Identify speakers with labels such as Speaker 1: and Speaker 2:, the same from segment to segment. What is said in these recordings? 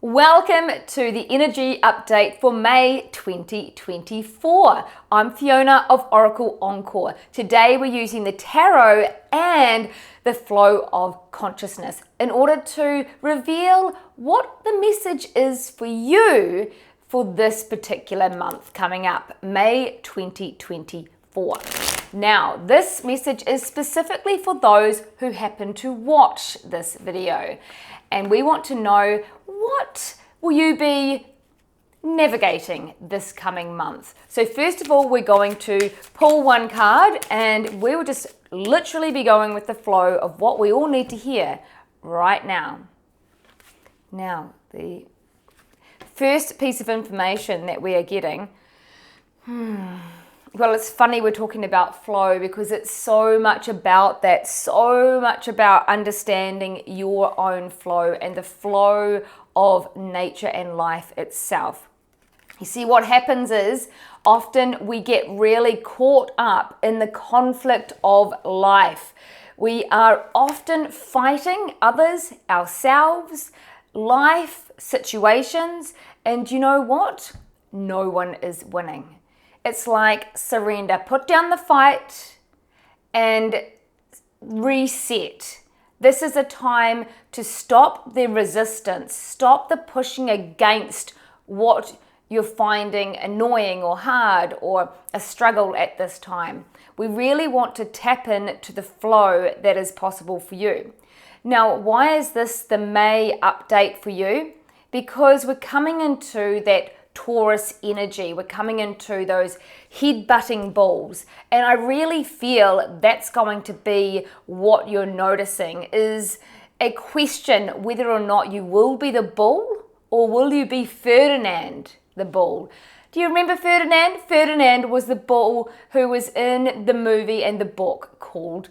Speaker 1: Welcome to the energy update for May 2024. I'm Fiona of Oracle Encore. Today we're using the tarot and the flow of consciousness in order to reveal what the message is for you for this particular month coming up, May 2024. Now, this message is specifically for those who happen to watch this video. And we want to know, what will you be navigating this coming month? So first of all, we're going to pull one card and we will just literally be going with the flow of what we all need to hear right now. Now, the first piece of information that we are getting, well, it's funny we're talking about flow because it's so much about that, so much about understanding your own flow and the flow of nature and life itself. You see, what happens is often we get really caught up in the conflict of life. We are often fighting others, ourselves, life, situations, and you know what? No one is winning. It's like surrender. Put down the fight and reset. This is a time to stop the resistance, stop the pushing against what you're finding annoying or hard or a struggle at this time. We really want to tap in to the flow that is possible for you. Now, why is this the May update for you? Because we're coming into that Taurus energy. We're coming into those head-butting bulls. And I really feel that's going to be what you're noticing, is a question whether or not you will be the bull or will you be Ferdinand the bull. Do you remember Ferdinand? Ferdinand was the bull who was in the movie and the book called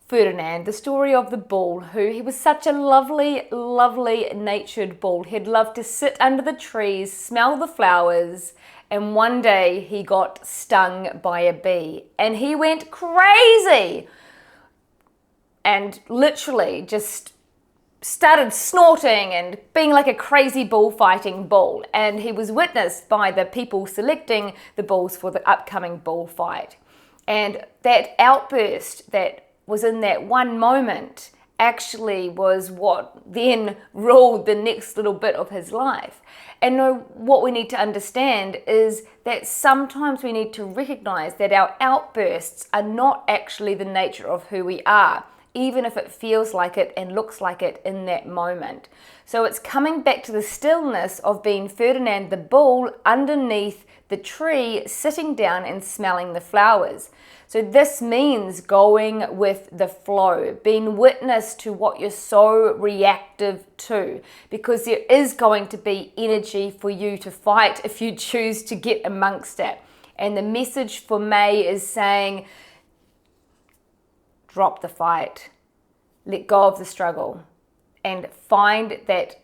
Speaker 1: Ferdinand, the story of the bull, he was such a lovely, lovely natured bull. He'd love to sit under the trees, smell the flowers, and one day he got stung by a bee and he went crazy and literally just started snorting and being like a crazy bullfighting bull. And he was witnessed by the people selecting the bulls for the upcoming bullfight. And that outburst that was in that one moment actually was what then ruled the next little bit of his life. And what we need to understand is that sometimes we need to recognize that our outbursts are not actually the nature of who we are, even if it feels like it and looks like it in that moment. So it's coming back to the stillness of being Ferdinand the bull underneath the tree, sitting down and smelling the flowers. So this means going with the flow, being witness to what you're so reactive to, because there is going to be energy for you to fight if you choose to get amongst it. And the message for May is saying, drop the fight, let go of the struggle, and find that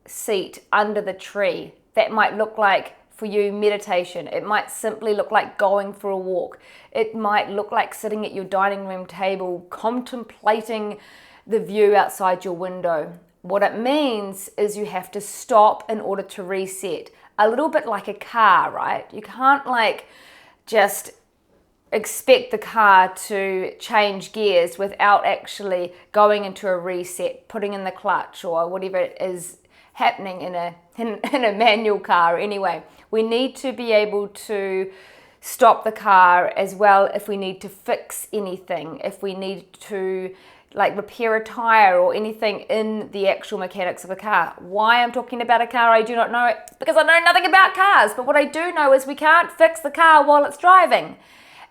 Speaker 1: seat under the tree. That might look like, for you, meditation. It might simply look like going for a walk. It might look like sitting at your dining room table, contemplating the view outside your window. What it means is you have to stop in order to reset. A little bit like a car, right? You can't just expect the car to change gears without actually going into a reset, putting in the clutch or whatever it is happening in a manual car. Anyway, we need to be able to stop the car as well if we need to fix anything, if we need to repair a tire or anything in the actual mechanics of a car. Why I'm talking about a car, I do not know, because I know nothing about cars. But what I do know is we can't fix the car while it's driving.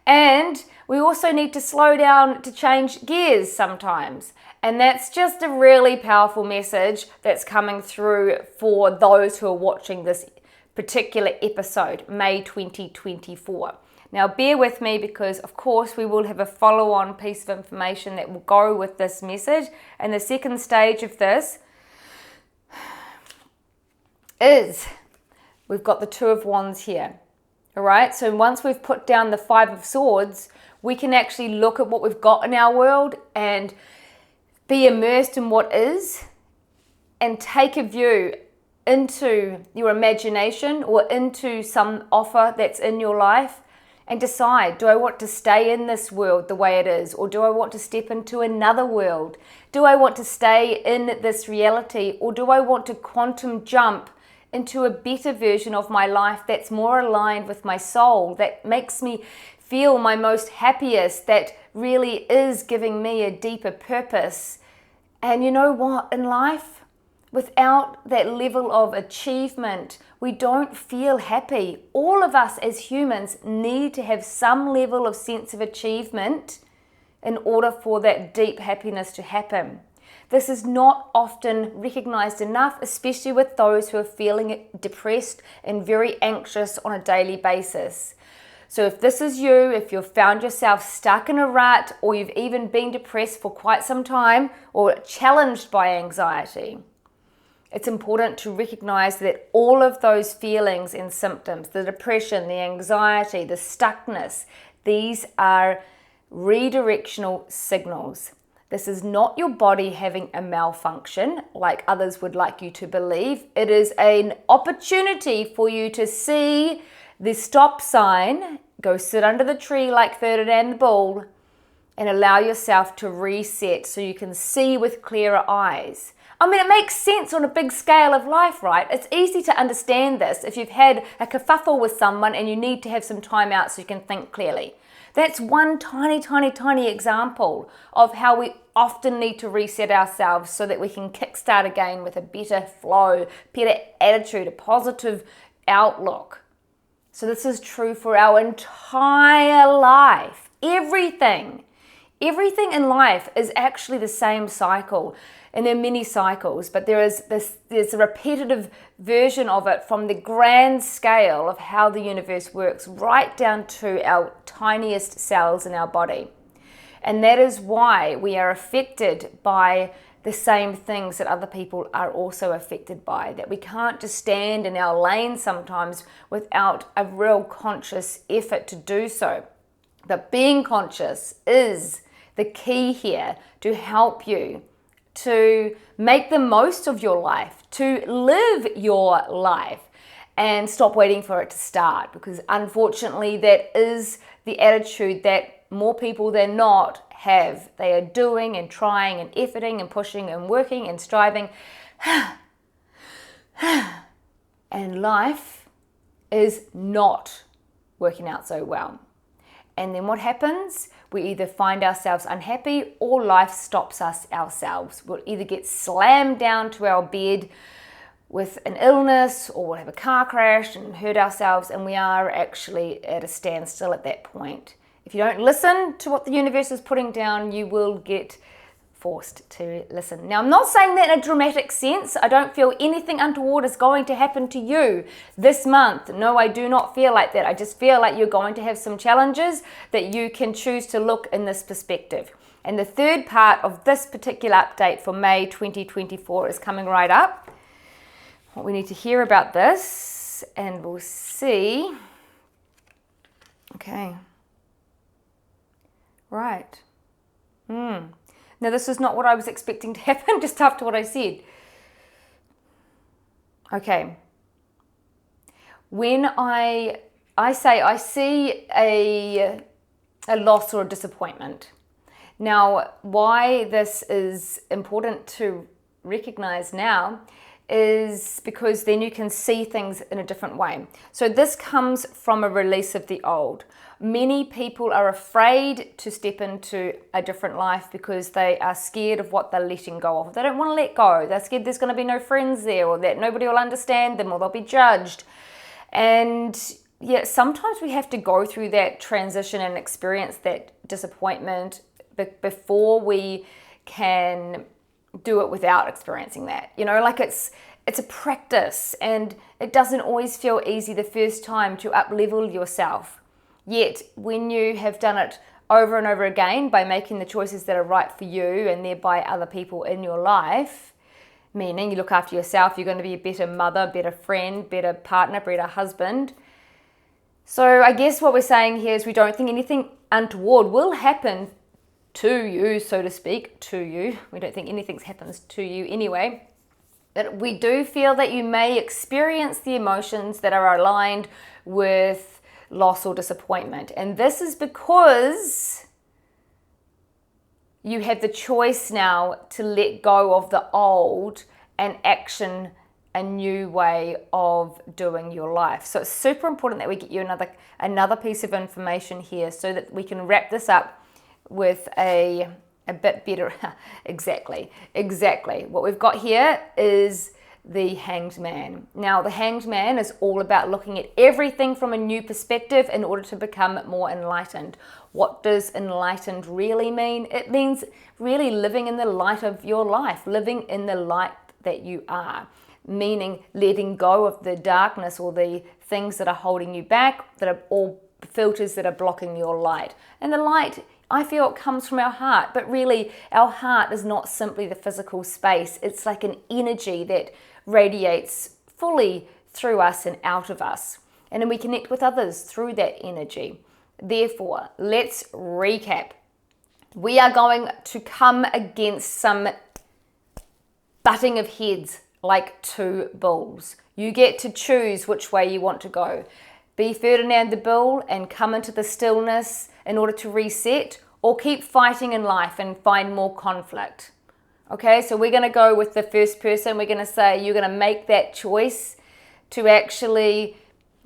Speaker 1: And we also need to slow down to change gears sometimes. And that's just a really powerful message that's coming through for those who are watching this particular episode, May 2024. Now bear with me because of course we will have a follow-on piece of information that will go with this message. And the second stage of this is we've got the Two of Wands here. All right, so once we've put down the Five of Swords, we can actually look at what we've got in our world and be immersed in what is and take a view into your imagination or into some offer that's in your life and decide, do I want to stay in this world the way it is, or do I want to step into another world? Do I want to stay in this reality, or do I want to quantum jump into a better version of my life that's more aligned with my soul, that makes me feel my most happiest, that really is giving me a deeper purpose? And you know what? In life, without that level of achievement, we don't feel happy. All of us as humans need to have some level of sense of achievement in order for that deep happiness to happen. This is not often recognized enough, especially with those who are feeling depressed and very anxious on a daily basis. So if this is you, if you've found yourself stuck in a rut, or you've even been depressed for quite some time or challenged by anxiety, it's important to recognize that all of those feelings and symptoms, the depression, the anxiety, the stuckness, these are redirectional signals. This is not your body having a malfunction like others would like you to believe. It is an opportunity for you to see the stop sign, go sit under the tree like Ferdinand the Bull, and allow yourself to reset so you can see with clearer eyes. I mean, it makes sense on a big scale of life, right? It's easy to understand this if you've had a kerfuffle with someone and you need to have some time out so you can think clearly. That's one tiny example of how we often need to reset ourselves so that we can kickstart again with a better flow, better attitude, a positive outlook. So this is true for our entire life. Everything in life is actually the same cycle. And there are many cycles, but there's a repetitive version of it from the grand scale of how the universe works right down to our tiniest cells in our body. And that is why we are affected by the same things that other people are also affected by, that we can't just stand in our lane sometimes without a real conscious effort to do so. But being conscious is the key here to help you to make the most of your life, to live your life, and stop waiting for it to start, because unfortunately that is the attitude that more people than not have. They are doing and trying and efforting and pushing and working and striving, and life is not working out so well. And then what happens? We either find ourselves unhappy or life stops us ourselves. We'll either get slammed down to our bed with an illness, or we'll have a car crash and hurt ourselves, and we are actually at a standstill at that point. If you don't listen to what the universe is putting down, you will get forced to listen. Now, I'm not saying that in a dramatic sense. I don't feel anything untoward is going to happen to you this month. No, I do not feel like that. I just feel like you're going to have some challenges that you can choose to look in this perspective. And the third part of this particular update for May 2024 is coming right up. What we need to hear about this, and we'll see. Okay. Right. Now, this is not what I was expecting to happen just after what I said. Okay. When I say I see a loss or a disappointment. Now, why this is important to recognize now is because then you can see things in a different way. So this comes from a release of the old. Many people are afraid to step into a different life because they are scared of what they're letting go of. They don't want to let go. They're scared there's going to be no friends there, or that nobody will understand them, or they'll be judged. And yeah, sometimes we have to go through that transition and experience that disappointment before we can do it without experiencing that. You know, like it's a practice, and it doesn't always feel easy the first time to up-level yourself. Yet, when you have done it over and over again by making the choices that are right for you and thereby other people in your life, meaning you look after yourself, you're going to be a better mother, better friend, better partner, better husband. So I guess what we're saying here is we don't think anything untoward will happen to you, so to speak, to you. We don't think anything happens to you anyway. That we do feel that you may experience the emotions that are aligned with loss or disappointment. And this is because you have the choice now to let go of the old and action a new way of doing your life. So it's super important that we get you another piece of information here so that we can wrap this up with a bit better. Exactly. What we've got here is the Hanged Man. Now, the Hanged Man is all about looking at everything from a new perspective in order to become more enlightened. What does enlightened really mean? It means really living in the light of your life, living in the light that you are, meaning letting go of the darkness or the things that are holding you back, that are all filters that are blocking your light. And the light, I feel, it comes from our heart, but really our heart is not simply the physical space. It's like an energy that radiates fully through us and out of us. And then we connect with others through that energy. Therefore, let's recap. We are going to come against some butting of heads like two bulls. You get to choose which way you want to go. Be Ferdinand the Bull and come into the stillness in order to reset, or keep fighting in life and find more conflict. Okay, so we're going to go with the first person. We're going to say you're going to make that choice to actually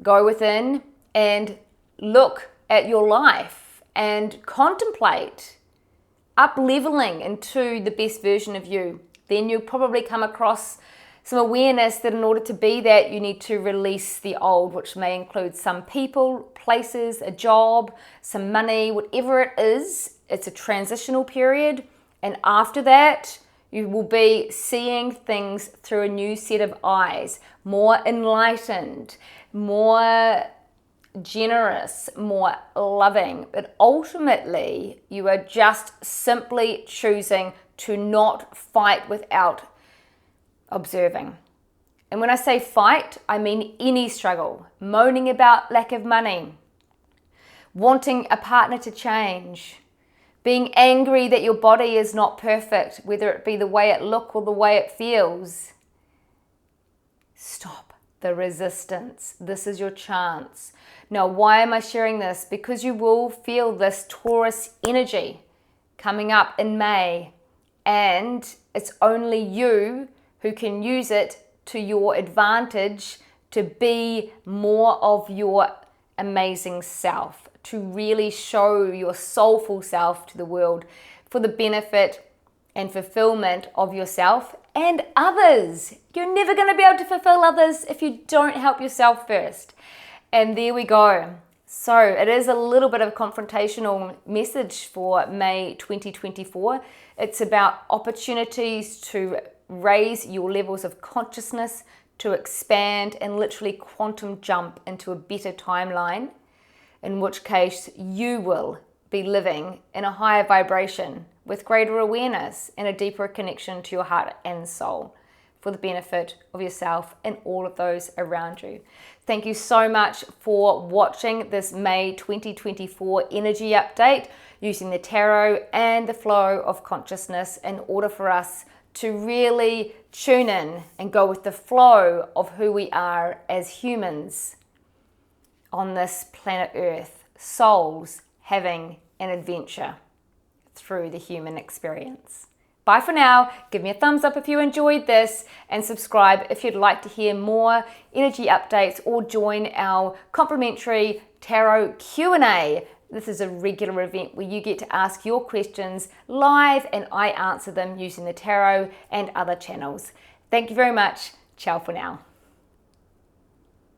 Speaker 1: go within and look at your life and contemplate up-leveling into the best version of you. Then you'll probably come across some awareness that in order to be that, you need to release the old, which may include some people, places, a job, some money, whatever it is. It's a transitional period. And after that, you will be seeing things through a new set of eyes, more enlightened, more generous, more loving. But ultimately, you are just simply choosing to not fight without observing. And when I say fight, I mean any struggle, moaning about lack of money, wanting a partner to change, being angry that your body is not perfect, whether it be the way it looks or the way it feels. Stop the resistance. This is your chance. Now, why am I sharing this? Because you will feel this Taurus energy coming up in May, and it's only you who can use it to your advantage to be more of your amazing self, to really show your soulful self to the world for the benefit and fulfillment of yourself and others. You're never going to be able to fulfill others if you don't help yourself first. And there we go. So it is a little bit of a confrontational message for May 2024. It's about opportunities to raise your levels of consciousness, to expand and literally quantum jump into a better timeline, in which case you will be living in a higher vibration with greater awareness and a deeper connection to your heart and soul for the benefit of yourself and all of those around you. Thank you so much for watching this May 2024 energy update using the tarot and the flow of consciousness in order for us to really tune in and go with the flow of who we are as humans on this planet Earth, souls having an adventure through the human experience. Bye for now. Give me a thumbs up if you enjoyed this and subscribe if you'd like to hear more energy updates or join our complimentary tarot Q&A. This is a regular event where you get to ask your questions live and I answer them using the tarot and other channels. Thank you very much. Ciao for now.